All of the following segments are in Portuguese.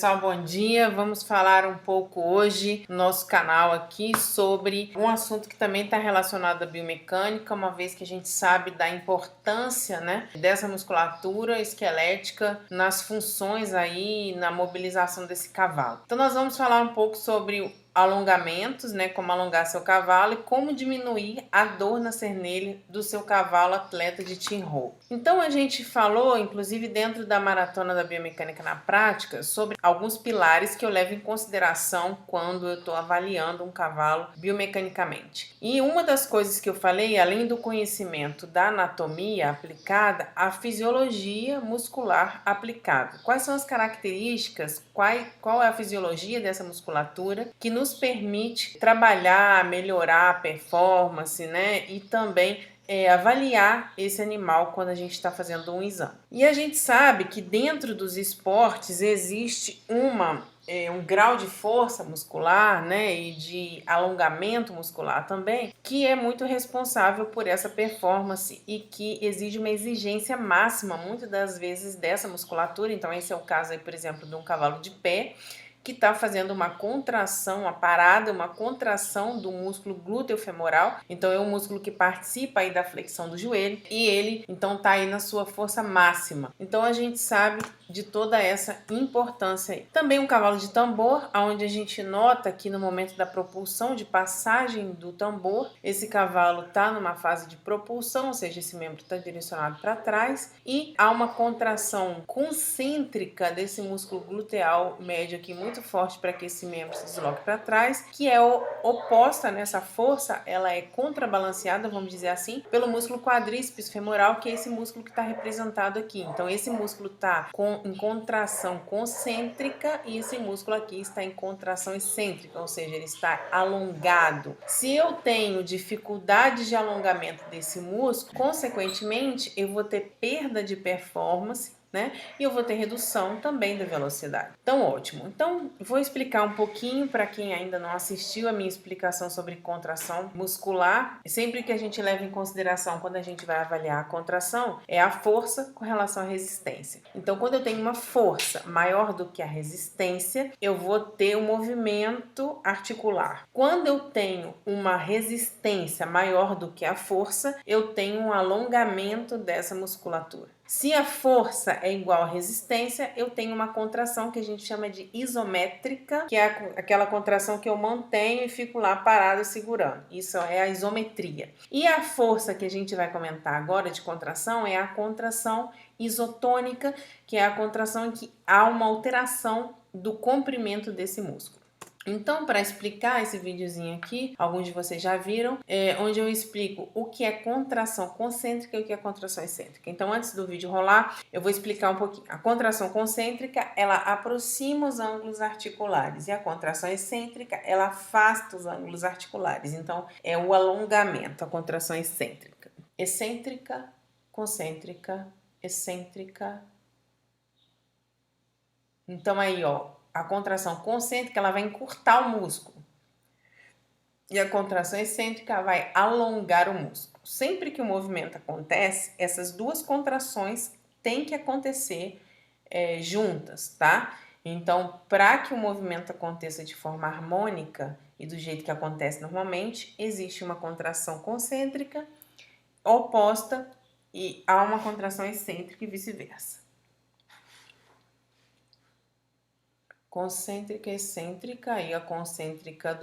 pessoal, bom dia. Vamos falar um pouco hoje no nosso canal aqui sobre um assunto que também está relacionado à biomecânica, uma vez que a gente sabe da importância, né, dessa musculatura esquelética nas funções aí, na mobilização desse cavalo. Então nós vamos falar um pouco sobre alongamentos, né, como alongar seu cavalo e como diminuir a dor na cernelha do seu cavalo atleta de Team Hope. Então a gente falou, inclusive dentro da maratona da biomecânica na prática, sobre alguns pilares que eu levo em consideração quando eu estou avaliando um cavalo biomecanicamente. E uma das coisas que eu falei, além do conhecimento da anatomia aplicada, a fisiologia muscular aplicada. Quais são as características, qual é a fisiologia dessa musculatura que nos permite trabalhar, melhorar a performance, né? E também avaliar esse animal quando a gente está fazendo um exame. E a gente sabe que dentro dos esportes existe um grau de força muscular, né, e de alongamento muscular também, que é muito responsável por essa performance e que exige uma exigência máxima, muitas das vezes, dessa musculatura. Então esse é o caso aí, por exemplo, de um cavalo de pé, que está fazendo uma contração, uma parada, uma contração do músculo glúteo femoral. Então é um músculo que participa aí da flexão do joelho e ele então está aí na sua força máxima. Então a gente sabe de toda essa importância aí. Também um cavalo de tambor, onde a gente nota que no momento da propulsão, de passagem do tambor, esse cavalo está numa fase de propulsão, ou seja, esse membro está direcionado para trás e há uma contração concêntrica desse músculo gluteal médio aqui muito forte para que esse membro se desloque para trás, que é oposta nessa força, ela é contrabalanceada, vamos dizer assim, pelo músculo quadríceps femoral, que é esse músculo que está representado aqui. Então esse músculo está em contração concêntrica e esse músculo aqui está em contração excêntrica, ou seja, ele está alongado. Se eu tenho dificuldade de alongamento desse músculo, consequentemente eu vou ter perda de performance, né? E eu vou ter redução também da velocidade. Então, ótimo. Então, vou explicar um pouquinho para quem ainda não assistiu a minha explicação sobre contração muscular. Sempre que a gente leva em consideração, quando a gente vai avaliar a contração, é a força com relação à resistência. Então, quando eu tenho uma força maior do que a resistência, eu vou ter um movimento articular. Quando eu tenho uma resistência maior do que a força, eu tenho um alongamento dessa musculatura. Se a força é igual à resistência, eu tenho uma contração que a gente chama de isométrica, que é aquela contração que eu mantenho e fico lá parado segurando. Isso é a isometria. E a força que a gente vai comentar agora de contração é a contração isotônica, que é a contração em que há uma alteração do comprimento desse músculo. Então, para explicar esse videozinho aqui, alguns de vocês já viram, onde eu explico o que é contração concêntrica e o que é contração excêntrica. Então, antes do vídeo rolar, eu vou explicar um pouquinho. A contração concêntrica, ela aproxima os ângulos articulares e a contração excêntrica, ela afasta os ângulos articulares. Então, é o alongamento, a contração excêntrica. Excêntrica, concêntrica, excêntrica. Então, aí, ó. A contração concêntrica, ela vai encurtar o músculo. E a contração excêntrica vai alongar o músculo. Sempre que o movimento acontece, essas duas contrações têm que acontecer juntas, tá? Então, para que o movimento aconteça de forma harmônica e do jeito que acontece normalmente, existe uma contração concêntrica oposta e há uma contração excêntrica e vice-versa. Concêntrica e excêntrica, e a concêntrica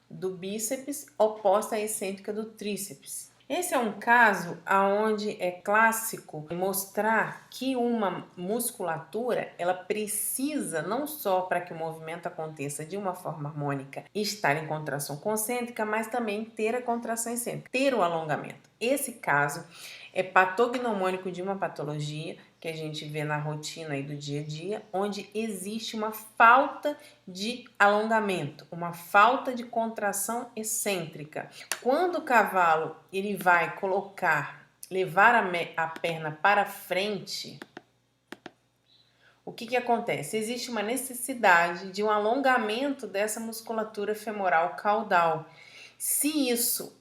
do bíceps oposta à excêntrica do tríceps. Esse é um caso onde é clássico mostrar que uma musculatura, ela precisa, não só para que o movimento aconteça de uma forma harmônica, estar em contração concêntrica, mas também ter a contração excêntrica, ter o alongamento. Esse caso é patognomônico de uma patologia que a gente vê na rotina aí do dia a dia, onde existe uma falta de alongamento, uma falta de contração excêntrica. Quando o cavalo ele vai levar a perna para frente, o que acontece? Existe uma necessidade de um alongamento dessa musculatura femoral caudal. Se isso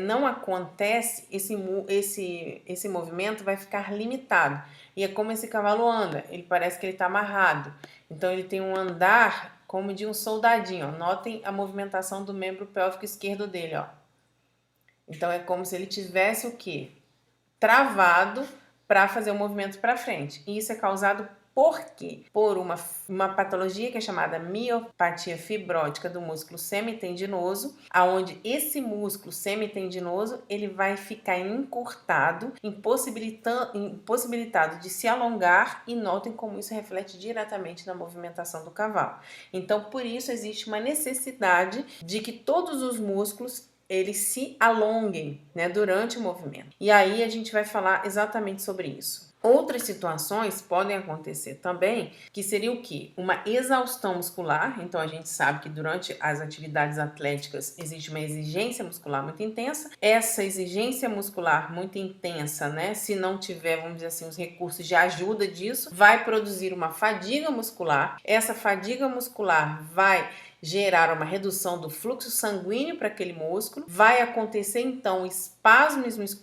não acontece, esse movimento vai ficar limitado. E é como esse cavalo anda, ele parece que ele está amarrado. Então ele tem um andar como de um soldadinho, ó. Notem a movimentação do membro pélvico esquerdo dele, ó. Então é como se ele tivesse o quê? Travado para fazer o movimento para frente. E isso é causado por quê? Por uma patologia que é chamada miopatia fibrótica do músculo semitendinoso, aonde esse músculo semitendinoso ele vai ficar encurtado, impossibilitado de se alongar, e notem como isso reflete diretamente na movimentação do cavalo. Então, por isso existe uma necessidade de que todos os músculos eles se alonguem, né, durante o movimento. E aí a gente vai falar exatamente sobre isso. Outras situações podem acontecer também, que seria o quê? Uma exaustão muscular. Então a gente sabe que durante as atividades atléticas existe uma exigência muscular muito intensa. Essa exigência muscular muito intensa, né, se não tiver, vamos dizer assim, os recursos de ajuda disso, vai produzir uma fadiga muscular. Essa fadiga muscular vai gerar uma redução do fluxo sanguíneo para aquele músculo, vai acontecer então espasmo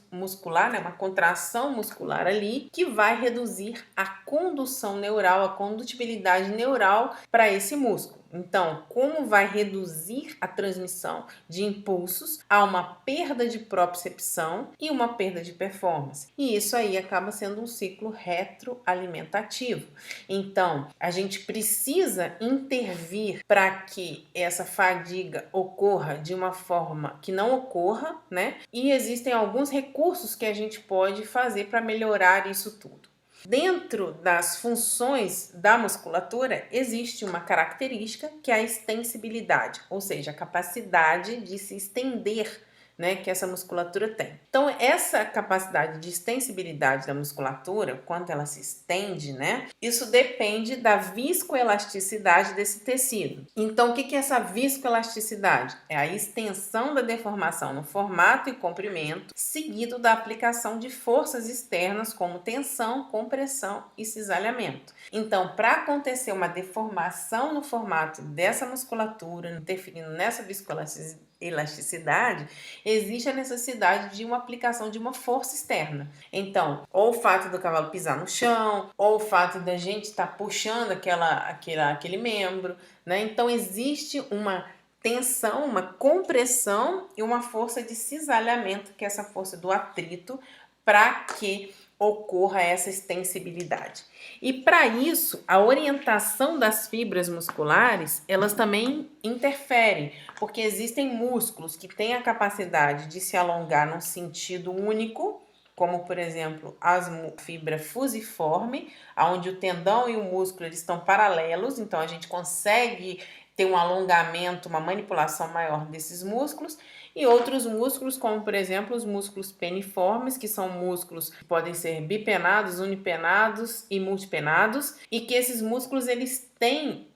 muscular, né, uma contração muscular ali, que vai reduzir a condução neural, a condutibilidade neural para esse músculo. Então, como vai reduzir a transmissão de impulsos, há uma perda de propriocepção e uma perda de performance. E isso aí acaba sendo um ciclo retroalimentativo. Então, a gente precisa intervir para que essa fadiga ocorra de uma forma que não ocorra, né? E existem alguns recursos que a gente pode fazer para melhorar isso tudo. Dentro das funções da musculatura, existe uma característica que é a extensibilidade, ou seja, a capacidade de se estender, né, que essa musculatura tem. Então, essa capacidade de extensibilidade da musculatura, quando ela se estende, né, isso depende da viscoelasticidade desse tecido. Então, o que é essa viscoelasticidade? É a extensão da deformação no formato e comprimento, seguido da aplicação de forças externas como tensão, compressão e cisalhamento. Então, para acontecer uma deformação no formato dessa musculatura, interferindo nessa viscoelasticidade, existe a necessidade de uma aplicação de uma força externa. Então, ou o fato do cavalo pisar no chão, ou o fato da gente estar puxando aquele membro, né? Então, existe uma tensão, uma compressão e uma força de cisalhamento, que é essa força do atrito, para que ocorra essa extensibilidade. E para isso, a orientação das fibras musculares, elas também interferem, porque existem músculos que têm a capacidade de se alongar num sentido único, como por exemplo a fibra fusiforme, onde o tendão e o músculo eles estão paralelos, então a gente consegue ter um alongamento, uma manipulação maior desses músculos, e outros músculos, como por exemplo os músculos peniformes, que são músculos que podem ser bipenados, unipenados e multipenados, e que esses músculos eles têm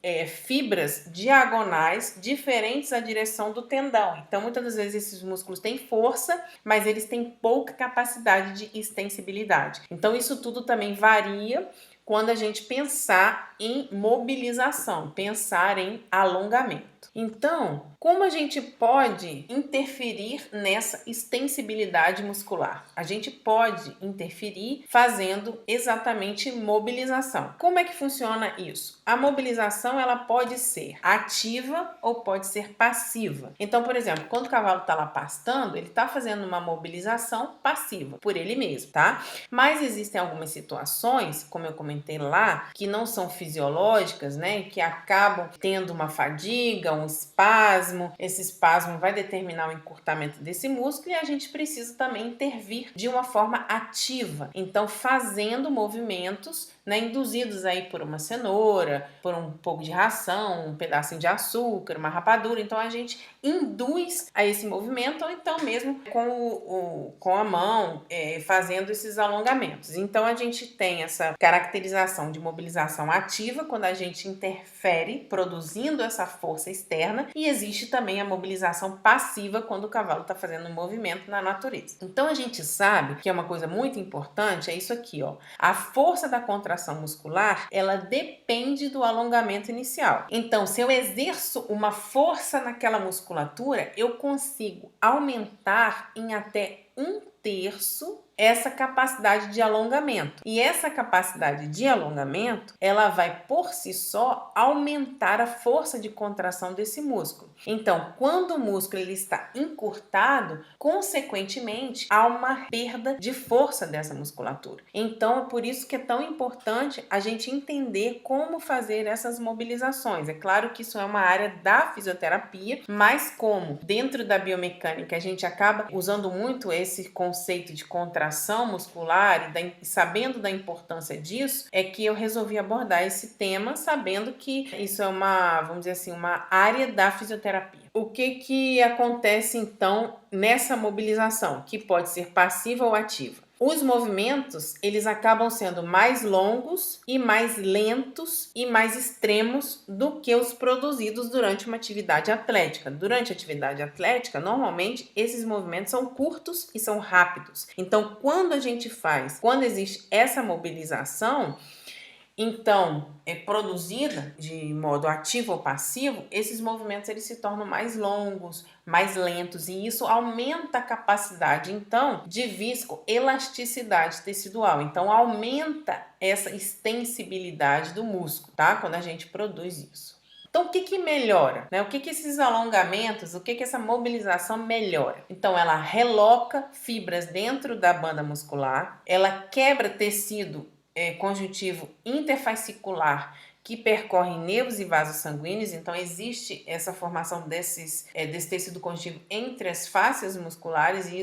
fibras diagonais diferentes à direção do tendão. Então, muitas das vezes esses músculos têm força, mas eles têm pouca capacidade de extensibilidade. Então, isso tudo também varia quando a gente pensar em mobilização, pensar em alongamento. Então, como a gente pode interferir nessa extensibilidade muscular? A gente pode interferir fazendo exatamente mobilização. Como é que funciona isso? A mobilização ela pode ser ativa ou pode ser passiva. Então, por exemplo, quando o cavalo está lá pastando, ele está fazendo uma mobilização passiva por ele mesmo, tá? Mas existem algumas situações, como eu comentei lá, que não são fisiológicas, né? Que acabam tendo uma fadiga, um espasmo. Esse espasmo vai determinar o encurtamento desse músculo e a gente precisa também intervir de uma forma ativa. Então, fazendo movimentos, né, induzidos aí por uma cenoura, por um pouco de ração, um pedacinho de açúcar, uma rapadura. Então, a gente induz a esse movimento ou então mesmo com a mão, fazendo esses alongamentos. Então, a gente tem essa caracterização de mobilização ativa quando a gente interfere produzindo essa força externa, e existe também a mobilização passiva quando o cavalo está fazendo um movimento na natureza. Então, a gente sabe que é uma coisa muito importante, é isso aqui, ó. A força da contração muscular, ela depende do alongamento inicial. Então, se eu exerço uma força naquela musculatura, eu consigo aumentar em até 1/3 essa capacidade de alongamento. E essa capacidade de alongamento, ela vai por si só aumentar a força de contração desse músculo. Então, quando o músculo ele está encurtado, consequentemente, há uma perda de força dessa musculatura. Então, é por isso que é tão importante a gente entender como fazer essas mobilizações. É claro que isso é uma área da fisioterapia, mas como dentro da biomecânica a gente acaba usando muito esse conceito de contração muscular e sabendo da importância disso, é que eu resolvi abordar esse tema sabendo que isso é uma, vamos dizer assim, uma área da fisioterapia. O que acontece então nessa mobilização, que pode ser passiva ou ativa? Os movimentos, eles acabam sendo mais longos e mais lentos e mais extremos do que os produzidos durante uma atividade atlética. Durante a atividade atlética, normalmente, esses movimentos são curtos e são rápidos. Então, quando existe essa mobilização, então, é produzida de modo ativo ou passivo, esses movimentos eles se tornam mais longos, mais lentos e isso aumenta a capacidade, então, de viscoelasticidade tecidual. Então, aumenta essa extensibilidade do músculo, tá? Quando a gente produz isso. Então, o que melhora? Né? O que esses alongamentos, o que essa mobilização melhora? Então, ela reloca fibras dentro da banda muscular, ela quebra tecido conjuntivo interfascicular que percorre nervos e vasos sanguíneos, então existe essa formação desse tecido conjuntivo entre as fáscias musculares e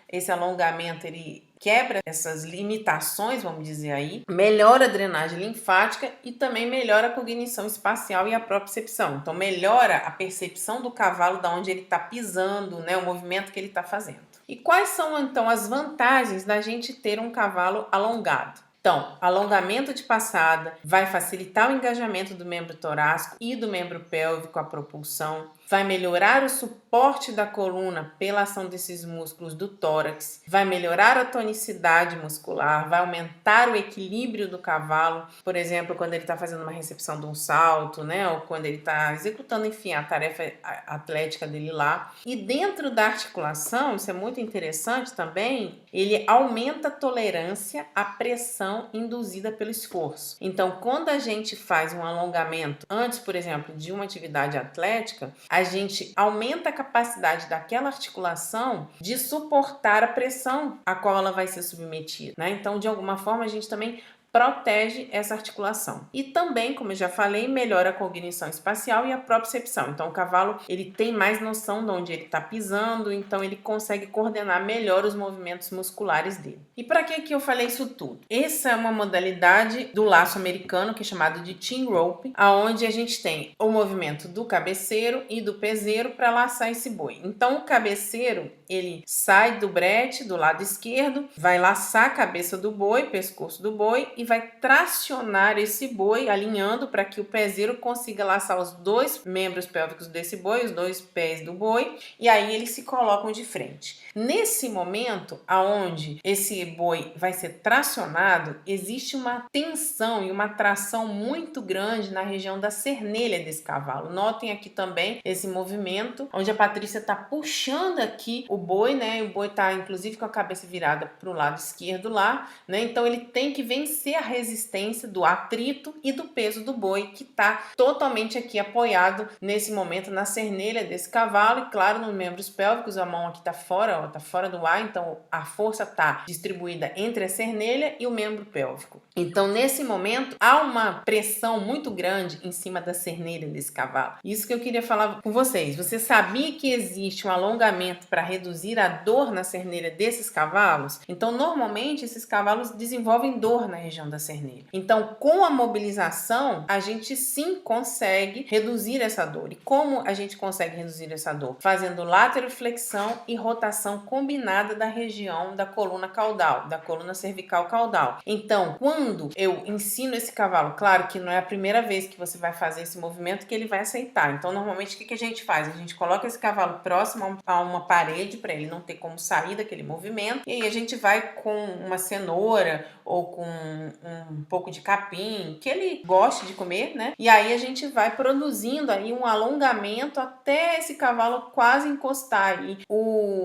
esse alongamento ele quebra essas limitações, vamos dizer aí, melhora a drenagem linfática e também melhora a cognição espacial e a propriocepção. Então melhora a percepção do cavalo de onde ele está pisando, né, o movimento que ele está fazendo. E quais são então as vantagens da gente ter um cavalo alongado? Então, alongamento de passada vai facilitar o engajamento do membro torácico e do membro pélvico, a propulsão, vai melhorar o suporte da coluna pela ação desses músculos do tórax, vai melhorar a tonicidade muscular, vai aumentar o equilíbrio do cavalo, por exemplo, quando ele está fazendo uma recepção de um salto, né, ou quando ele está executando, enfim, a tarefa atlética dele lá. E dentro da articulação, isso é muito interessante também, ele aumenta a tolerância à pressão induzida pelo esforço. Então, quando a gente faz um alongamento antes, por exemplo, de uma atividade atlética, a gente aumenta a capacidade daquela articulação de suportar a pressão a qual ela vai ser submetida, né? Então, de alguma forma, a gente também protege essa articulação. E também, como eu já falei, melhora a cognição espacial e a propriocepção. Então, o cavalo ele tem mais noção de onde ele está pisando, então ele consegue coordenar melhor os movimentos musculares dele. E para que eu falei isso tudo? Essa é uma modalidade do laço americano que é chamado de team rope, aonde a gente tem o movimento do cabeceiro e do peseiro para laçar esse boi. Então, o cabeceiro ele sai do brete do lado esquerdo, vai laçar a cabeça do boi, pescoço do boi e vai tracionar esse boi, alinhando para que o peseiro consiga laçar os dois membros pélvicos desse boi, os dois pés do boi, e aí eles se colocam de frente. Nesse momento, aonde esse boi vai ser tracionado, existe uma tensão e uma tração muito grande na região da cernelha desse cavalo. Notem aqui também esse movimento, onde a Patrícia está puxando aqui o boi, né? O boi está inclusive com a cabeça virada para o lado esquerdo lá, né? Então ele tem que vencer a resistência do atrito e do peso do boi, que está totalmente aqui apoiado nesse momento na cernelha desse cavalo e claro, nos membros pélvicos, a mão aqui está fora, ó, tá fora do ar, então a força está distribuída entre a cernelha e o membro pélvico. Então nesse momento há uma pressão muito grande em cima da cernelha desse cavalo. Isso que eu queria falar com vocês. Você sabia que existe um alongamento para reduzir a dor na cernelha desses cavalos? Então normalmente esses cavalos desenvolvem dor na região da cernelha. Então com a mobilização a gente sim consegue reduzir essa dor. E como a gente consegue reduzir essa dor? Fazendo lateroflexão e rotação combinada da região da coluna caudal, da coluna cervical caudal. Então, quando eu ensino esse cavalo, claro que não é a primeira vez que você vai fazer esse movimento que ele vai aceitar. Então, normalmente, o que a gente faz? A gente coloca esse cavalo próximo a uma parede para ele não ter como sair daquele movimento. E aí a gente vai com uma cenoura ou com um pouco de capim, que ele goste de comer, né? E aí a gente vai produzindo aí um alongamento até esse cavalo quase encostar aí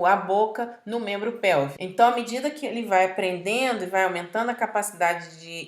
a boca no membro pélvico. Então, à medida que ele vai aprendendo e vai aumentando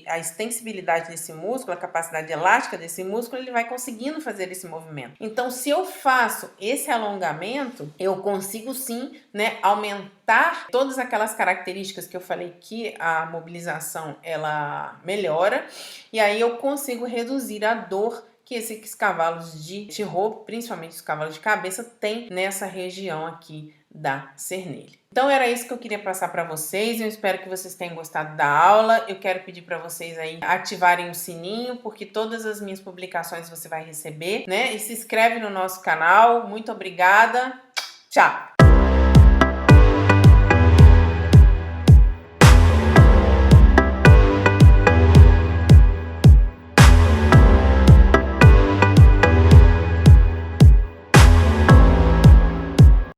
a extensibilidade desse músculo, a capacidade elástica desse músculo, ele vai conseguindo fazer esse movimento. Então, se eu faço esse alongamento, eu consigo sim, né, aumentar todas aquelas características que eu falei que a mobilização ela melhora, e aí eu consigo reduzir a dor que esses cavalos de T-Rope, principalmente os cavalos de cabeça, têm nessa região aqui da cernelha. Então era isso que eu queria passar para vocês. Eu espero que vocês tenham gostado da aula. Eu quero pedir para vocês aí ativarem o sininho, porque todas as minhas publicações você vai receber, né? E se inscreve no nosso canal. Muito obrigada. Tchau!